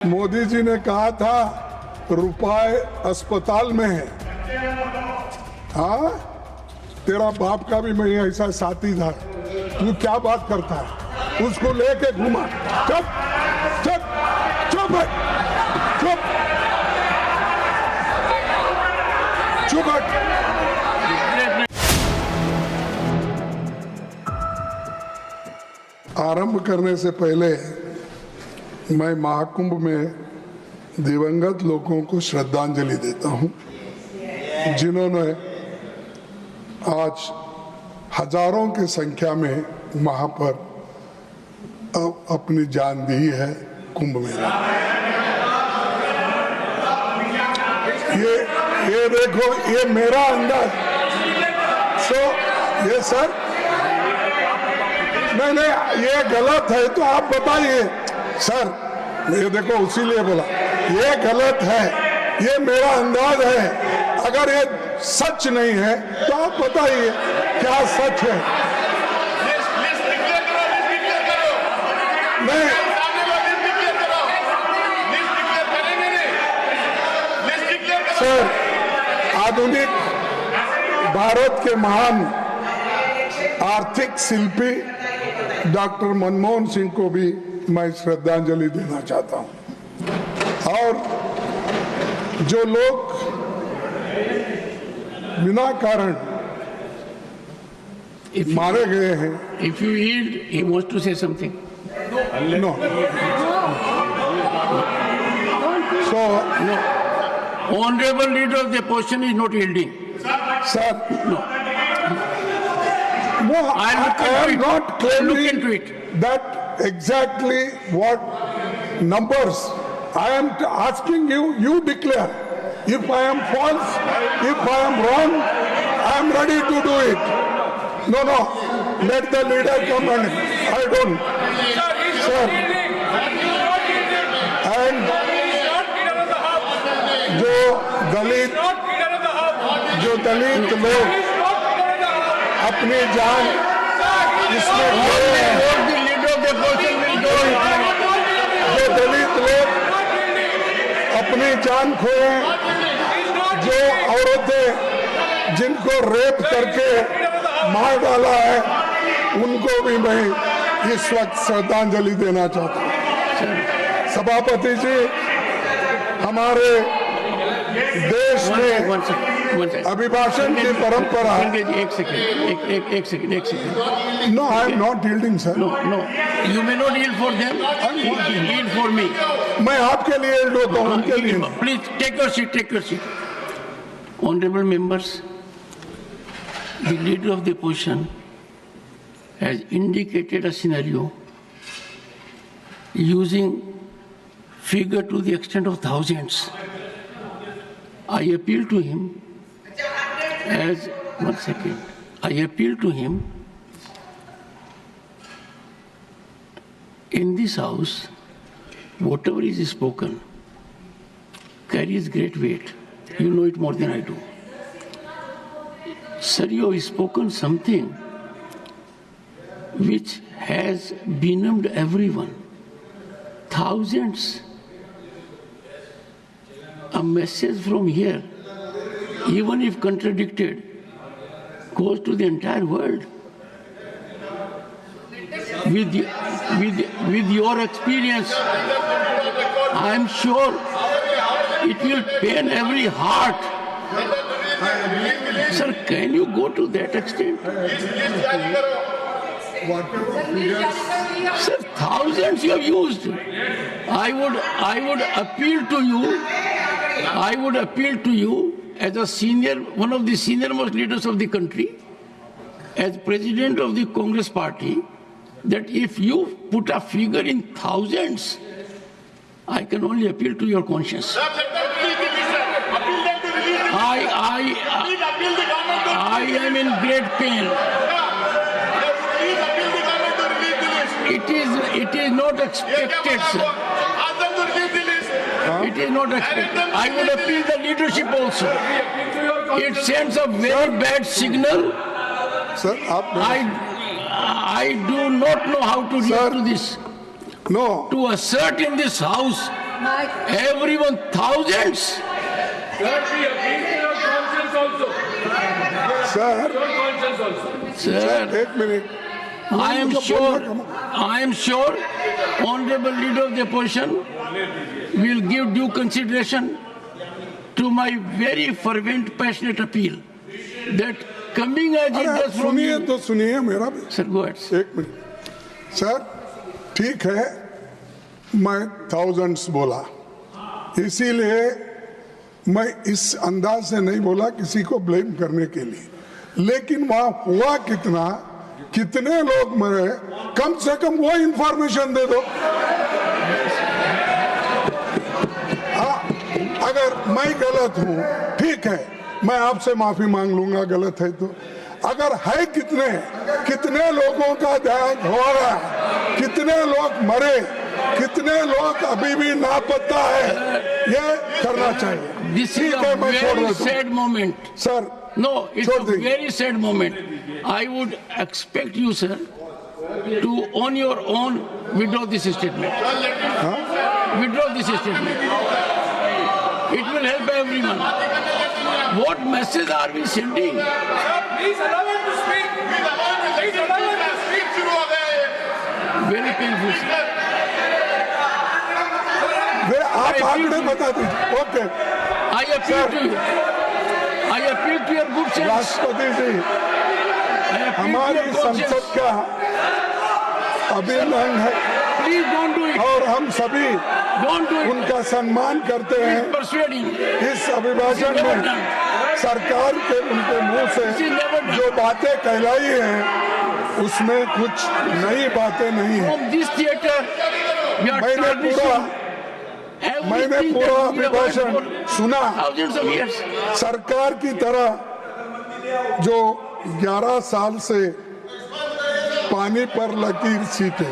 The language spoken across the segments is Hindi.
मोदी जी ने कहा था रुपए अस्पताल में है। हाँ, तेरा बाप का भी मैं ऐसा साथी था। तू क्या बात करता है? उसको लेके घुमा। चुप चुप चुप चुप चुप। आरंभ करने से पहले मैं महाकुंभ में दिवंगत लोगों को श्रद्धांजलि देता हूं, जिन्होंने आज हजारों की संख्या में वहां पर अपनी जान दी है कुंभ मेला। ये देखो, ये मेरा अंदाज। ये सर, नहीं, ये गलत है तो आप बताइए सर। ये देखो, उसीलिए बोला ये गलत है, ये मेरा अंदाज है। अगर ये सच नहीं है तो आप बताइए क्या सच है। नहीं, सर, आधुनिक भारत के महान आर्थिक शिल्पी डॉक्टर मनमोहन सिंह को भी मैं श्रद्धांजलि देना चाहता हूं। और जो लोग बिना कारण मारे गए हैं। If you yield, he wants to say something. No. So, No. Honorable leader of the opposition is not yielding. sir, No. no, I am not Look claiming into it. that exactly what numbers. I am asking you, you declare. If I am false, if I am wrong, I am ready to do it. No, let the leader come and I don't. Sir, and जो दलित लोग अपनी जान इसमें खोए हैं, जो दलित लोग अपनी जान खोए, जो औरतें जिनको रेप करके मार डाला है, उनको भी मैं इस वक्त श्रद्धांजलि देना चाहता हूँ। सभापति जी, हमारे देश में अभिभाषण की परंपरा। एक second. No, I am not yielding sir. No. You may not yield for them. Yield for me. मैं आपके लिए यील्ड होता हूँ, उनके लिए नहीं। Please take your seat. Honorable members, the leader of the opposition has indicated a scenario using figure to the extent of thousands. I appeal to him in this house, whatever is spoken carries great weight. You know it more than I do. Sir, you have spoken something which has benumbed everyone. Thousands. A message from here, even if contradicted, goes to the entire world. With your experience, I am sure it will pain every heart. Sir, can you go to that extent? Sir, thousands you have used. I would appeal to you as a senior, one of the senior most leaders of the country, as president of the Congress party, that if you put a figure in thousands, I can only appeal to your conscience. I am in great pain. It is not expected, sir. It is not expected. I would appeal the leadership also. It sends a very bad signal. Sir, I do not know how to react to this. No. To assert in this house Everyone, thousands. Sir Sir, एक minute, I am sure, Honorable Leader of the Opposition will give due consideration to my very fervent, passionate appeal that coming as it अरे does from सुनिए you. तो सुनिए मेरा भी Sir, go ahead. एक मिनट। सर ठीक है, मैं थाउजेंड्स बोला, इसीलिए मैं इस अंदाज से नहीं बोला किसी को ब्लेम करने के लिए, लेकिन वहां हुआ कितना, कितने लोग मरे, कम से कम वो इंफॉर्मेशन दे दो। हाँ, अगर मैं गलत हूं ठीक है, मैं आपसे माफी मांग लूंगा गलत है तो। अगर है कितने लोगों का देहांत हो रहा है, कितने लोग मरे, कितने लोग अभी भी लापता है, ये करना चाहिए। This is ठीक a है, मैं छोड़ very देता हूं। sad moment. Sir No, it's छोड़ a देंगे। very sad moment. I would expect you, sir, to on your own withdraw this statement. Withdraw this statement. It will help everyone. What message are we sending? Please allow him to speak. Please allow him to speak. Very painful, sir. वे आप आंकड़े बता दीजिए। Okay, I appeal to you. I appeal to your good sense. राष्ट्रपति जी, I appeal to हमारी your good संसद sense. का अभिन्न अंग है Please don't do it. और हम सभी Don't do it. उनका सम्मान करते हैं। Persuading. इस अभिभाषण में सरकार के उनके मुंह से जो बातें कहलाई हैं उसमें कुछ नई बातें नहीं है। From this theater, we are मैंने tarnishing everything पूरा that we have heard अभिभाषण for सुना। thousands of years. सरकार की तरह जो 11 साल से पानी पर लकीर सीटे,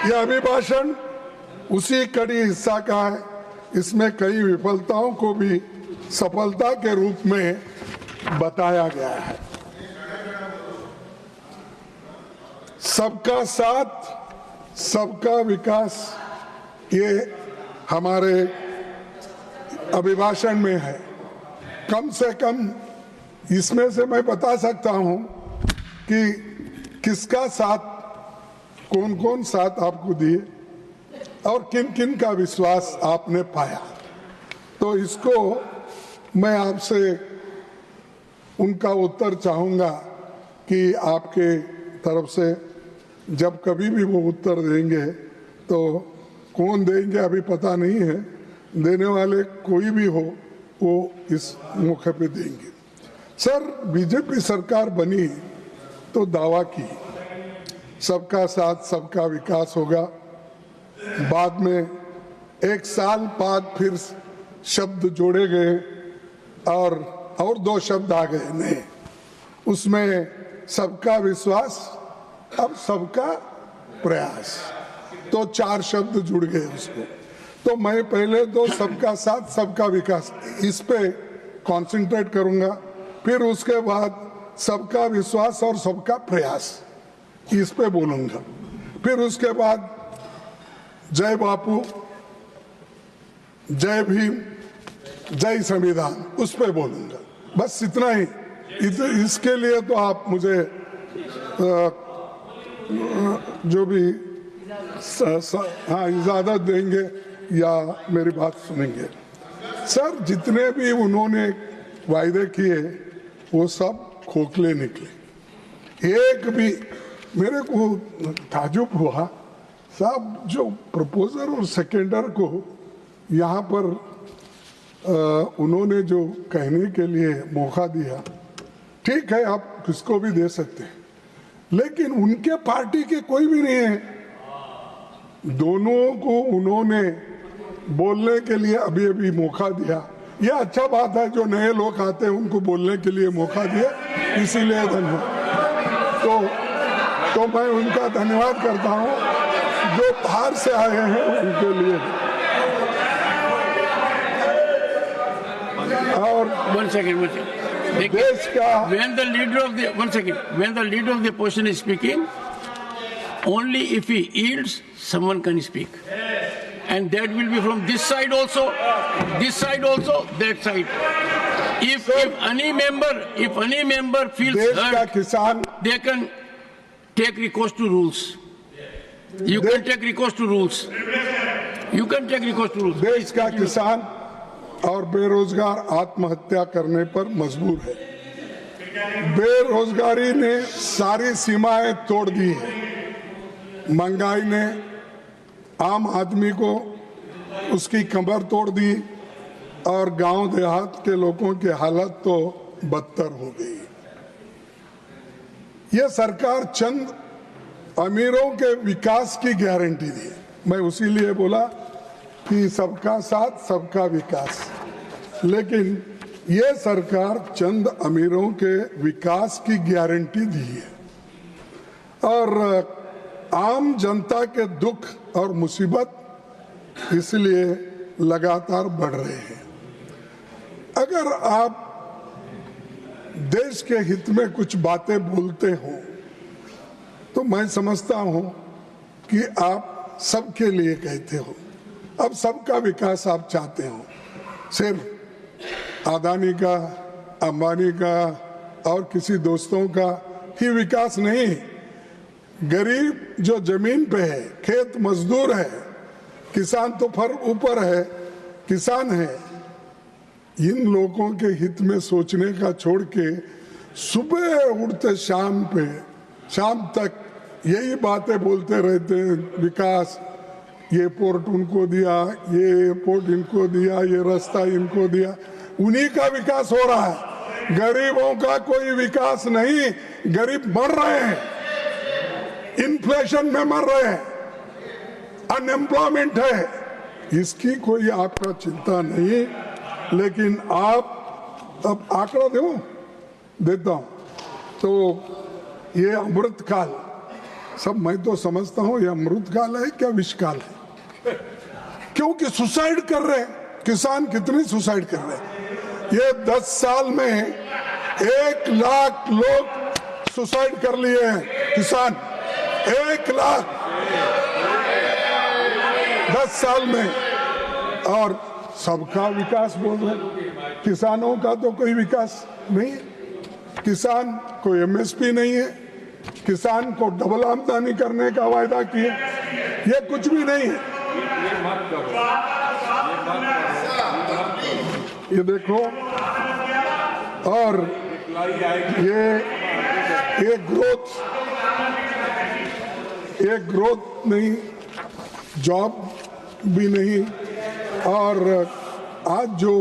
यह अभिभाषण उसी कड़ी हिस्सा का है। इसमें कई विफलताओं को भी सफलता के रूप में बताया गया है। सबका साथ, सबका विकास, ये हमारे अभिभाषण में है। कम से कम इसमें से मैं बता सकता हूं कि किसका साथ, कौन कौन साथ आपको दिए और किन किन का विश्वास आपने पाया। तो इसको मैं आपसे उनका उत्तर चाहूंगा कि आपके तरफ से जब कभी भी वो उत्तर देंगे तो कौन देंगे अभी पता नहीं है, देने वाले कोई भी हो वो इस मौके पे देंगे। सर, बीजेपी सरकार बनी तो दावा की सबका साथ सबका विकास होगा, बाद में 1 साल बाद फिर शब्द जोड़े गए और 2 शब्द आ गए नए, उसमें सबका विश्वास, अब सबका प्रयास, तो 4 शब्द जुड़ गए उसको। तो मैं पहले तो सबका साथ सबका विकास इस पे कंसंट्रेट करूंगा, फिर उसके बाद सबका विश्वास और सबका प्रयास इस पे बोलूंगा, फिर उसके बाद जय बापू, जय भीम, जय संविधान उस पे बोलूंगा। बस इतना ही। इसके लिए तो आप मुझे जो भी हाँ इजाजत देंगे या मेरी बात सुनेंगे। सर, जितने भी उन्होंने वायदे किए वो सब खोखले निकले, एक भी। मेरे को ताजुब हुआ साहब, जो प्रपोजर और सेकेंडर को यहाँ पर उन्होंने जो कहने के लिए मौका दिया, ठीक है आप किसको भी दे सकते हैं, लेकिन उनके पार्टी के कोई भी नहीं है। दोनों को उन्होंने बोलने के लिए अभी अभी मौका दिया। यह अच्छा बात है, जो नए लोग आते हैं उनको बोलने के लिए मौका दिया, इसीलिए धन्यवाद। तो मैं उनका धन्यवाद करता हूं, जो बाहर से आए हैं उनके लिए। और One second. देश का When the leader of the when the leader of the opposition is speaking, only if he yields, someone can speak. and that will be from this side also, that side. If any member feels देश का hurt, किसान they can take recourse to rules. You can take recourse to rules. You can take recourse to rules. देश का किसान और बेरोजगार आत्महत्या करने पर मजबूर है। बेरोजगारी ने सारी सीमाएं तोड़ दी है। महंगाई ने आम आदमी को उसकी कमर तोड़ दी और गांव देहात के लोगों की हालत तो बदतर हो गई। यह सरकार चंद अमीरों के विकास की गारंटी दी। मैं उसी लिए बोला कि सबका साथ सबका विकास, लेकिन यह सरकार चंद अमीरों के विकास की गारंटी दी है और आम जनता के दुख और मुसीबत इसलिए लगातार बढ़ रहे हैं। अगर आप देश के हित में कुछ बातें बोलते हो तो मैं समझता हूं कि आप सबके लिए कहते हो। अब सबका विकास आप चाहते हो, सिर्फ अदानी का, अंबानी का और किसी दोस्तों का ही विकास नहीं। गरीब जो जमीन पे है, खेत मजदूर है, किसान तो फर ऊपर है, किसान है, इन लोगों के हित में सोचने का छोड़ के सुबह उठते शाम तक यही बातें बोलते रहते हैं। विकास, ये पोर्ट उनको दिया, ये पोर्ट इनको दिया, ये रास्ता इनको दिया, उन्हीं का विकास हो रहा है। गरीबों का कोई विकास नहीं। गरीब मर रहे हैं, इन्फ्लेशन में मर रहे हैं, अनएम्प्लॉयमेंट है, इसकी कोई आपका चिंता नहीं। लेकिन आप अब आंकड़ा देता हूं तो ये अमृत काल, सब मैं तो समझता हूं ये अमृत काल है क्या विष काल है, क्योंकि सुसाइड कर रहे हैं किसान। कितनी सुसाइड कर रहे हैं? ये 10 साल में 1 लाख लोग सुसाइड कर लिए हैं किसान। 1 लाख 10 साल में। और सबका विकास बोल रहे हैं, किसानों का तो कोई विकास नहीं है। किसान को एमएसपी नहीं है, किसान को डबल आमदनी करने का वायदा किए, ये कुछ भी नहीं है। ये देखो, और ये ग्रोथ नहीं, जॉब भी नहीं, और आज जो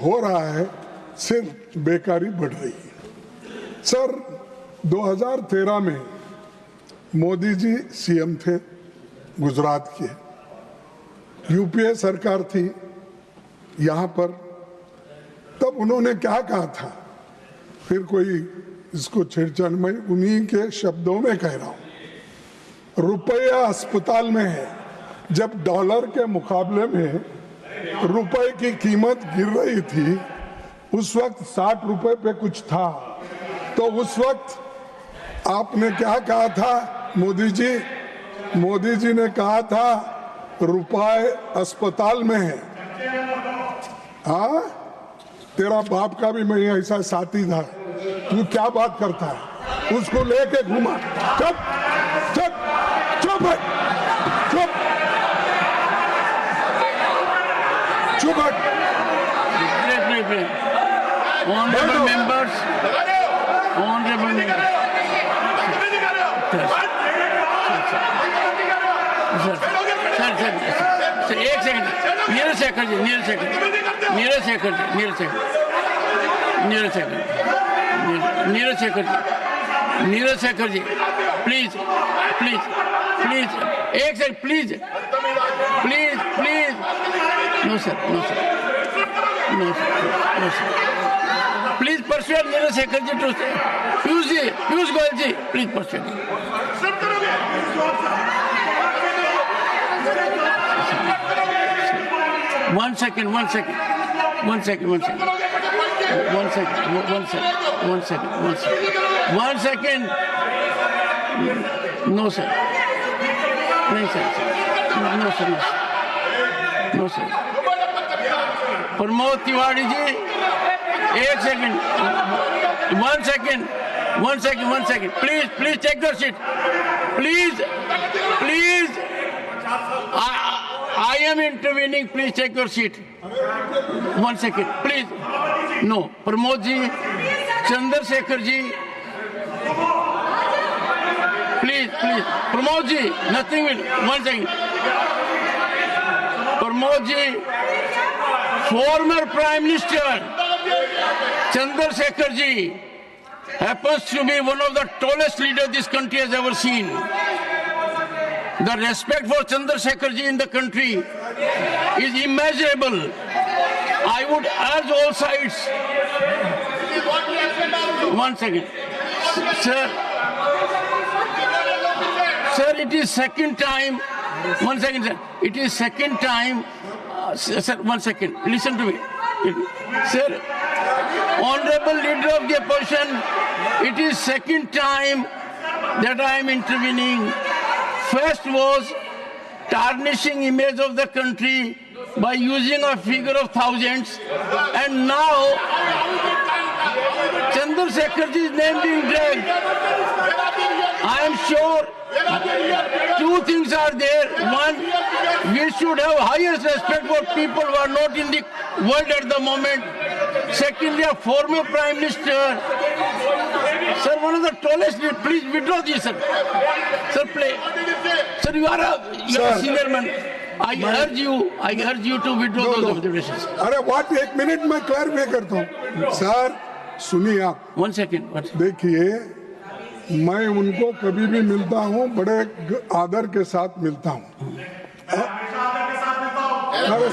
हो रहा है सिर्फ बेकारी बढ़ रही है। सर 2013 में मोदी जी सीएम थे गुजरात के, यूपीए सरकार थी यहाँ पर, तब उन्होंने क्या कहा था, फिर कोई इसको छेड़छाड़, मैं उन्हीं के शब्दों में कह रहा हूँ। रुपया अस्पताल में है। जब डॉलर के मुकाबले में रुपए की कीमत गिर रही थी, उस वक्त 60 रुपए पे कुछ था, तो उस वक्त आपने क्या कहा था? मोदी जी ने कहा था रुपए अस्पताल में है। हाँ, तेरा बाप का भी मैं ऐसा साथी था, तू क्या बात करता है? उसको लेके घुमा। चुप चुप चुप चुप चुप। Honorable members, सर एक सेकंड, नीरज शेखर जी, प्लीज एक second, please no sir please persuade Neeraj Shekhar ji to Piyush Goyal ji, please persuade. One second. No, sir. No, sir. No sir. Pramod Tiwari ji, एक second, one second, please take your seat, please, I am intervening, please take your seat. 1 second, please. No, Pramod ji, Chandrasekhar ji, please, Pramod ji, nothing will, 1 second. Pramod ji, former Prime Minister Chandrasekhar ji happens to be one of the tallest leaders this country has ever seen. The respect for Chandrasekhar ji in the country is immeasurable. I would urge all sides. 1 second. Sir, it is second time. 1 second, sir. It is second time. Sir, 1 second. Listen to me. Sir, Honorable Leader of the Opposition, it is second time that I am intervening. First was tarnishing image of the country by using a figure of thousands, and now Chandrasekharji's name being dragged. I am sure two things are there. One, we should have highest respect for people who are not in the world at the moment. Secondly, a former Prime Minister, sir, one of the tallest, please withdraw this, sir. Sir, play. Sir, you are a senior man. I urge you to withdraw those observations. अरे व्हाट, 1 मिनट में क्लैरिफाई करता हूँ। सर सुनिए आप। 1 second. देखिए, मैं उनको कभी भी मिलता हूँ, बड़े आदर के साथ मिलता हूँ। अरे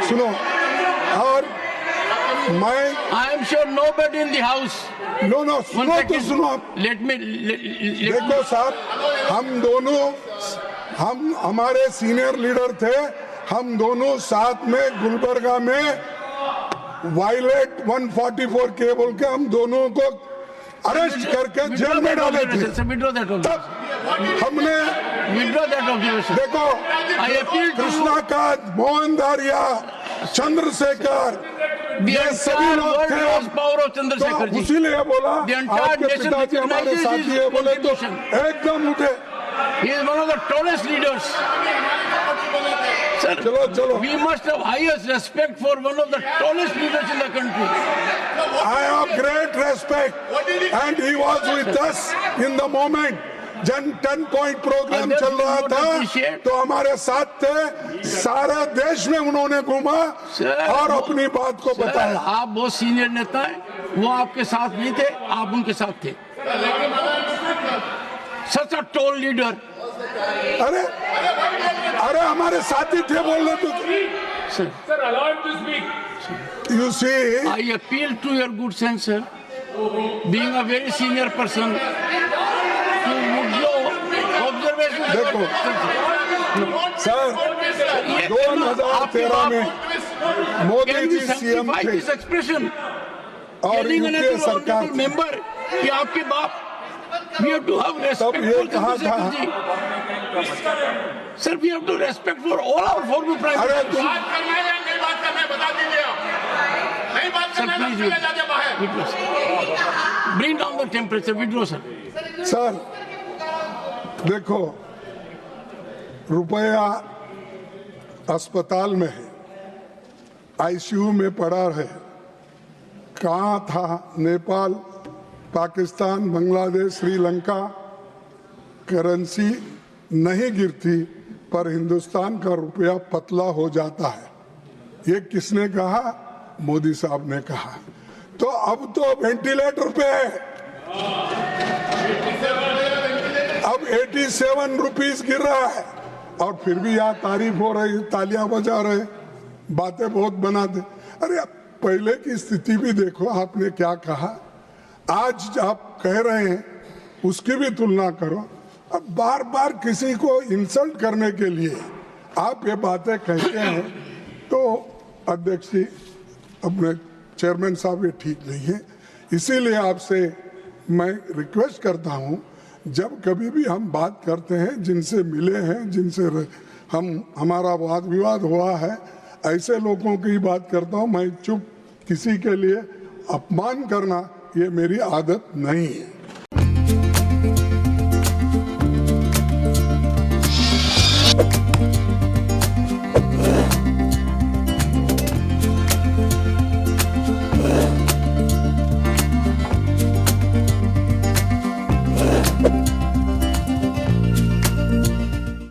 सुनो, और मैं I am sure nobody in the house. No सुनो तो सुनो आप। देखो साहब, हम हमारे सीनियर लीडर थे, हम दोनों साथ में गुलबर्गा में वायलेट 144 के बोल के हम दोनों को अरेस्ट करके जेल में डाले थे। तब हमने देखो, कृष्णा कांत, मोहन दारिया, चंद्रशेखर, ये सभी लोग थे। तो इसीलिए बोला आपके पिताजी हमारे साथी है, बोले तो एकदम उठे। He is one of the tallest leaders. Sir, चलो। We must have highest respect for one of the tallest leaders in the country. I have great respect, and he was with us in the moment. जन 10 पॉइंट प्रोग्राम चल रहा था तो हमारे साथ थे, सारा देश में उन्होंने घूमा और अपनी बात को बताया। आप बहुत सीनियर नेता हैं, वो आपके साथ नहीं थे, आप उनके साथ थे। Such a tall leader. अरे हमारे साथी थे बोल रहे तो। Sir, allow him to speak. You see, I appeal to your good sense, sir. Being a very senior person, देखो सर, 2013 में मोदी जी सीएम थे और यूपीए सरकार मेंबर कि आपके बाप, we have to have respect तब ये कहा था, sir, we have to respect for all our former prime अरे ministers. तुम बात करना है या नहीं बात करना है, बता दीजिए आप। नहीं बात Sir, करना है, please चले जाइए बाहर। bring down the temperature, withdraw, sir. Sir देखो, रुपया अस्पताल में है, आईसीयू में पड़ा है, कहाँ था? नेपाल, पाकिस्तान, बांग्लादेश, श्रीलंका, करेंसी नहीं गिरती पर हिंदुस्तान का रुपया पतला हो जाता है। ये किसने कहा? मोदी साहब ने कहा। तो अब तो वेंटिलेटर पे है, अब 87 रुपीस गिर रहा है और फिर भी यहाँ तारीफ हो रही, तालियां बजा रहे, बातें बहुत बनाते। अरे पहले की स्थिति भी देखो, आपने क्या कहा, आज आप कह रहे हैं, उसकी भी तुलना करो। अब बार बार किसी को इंसल्ट करने के लिए आप ये बातें कहते हैं तो अध्यक्ष जी, अपने चेयरमैन साहब, ये ठीक नहीं है। इसीलिए आपसे मैं रिक्वेस्ट करता हूं, जब कभी भी हम बात करते हैं, जिनसे मिले हैं, जिनसे हमारा वाद विवाद हुआ है, ऐसे लोगों की बात करता हूं। मैं चुप, किसी के लिए अपमान करना ये मेरी आदत नहीं है।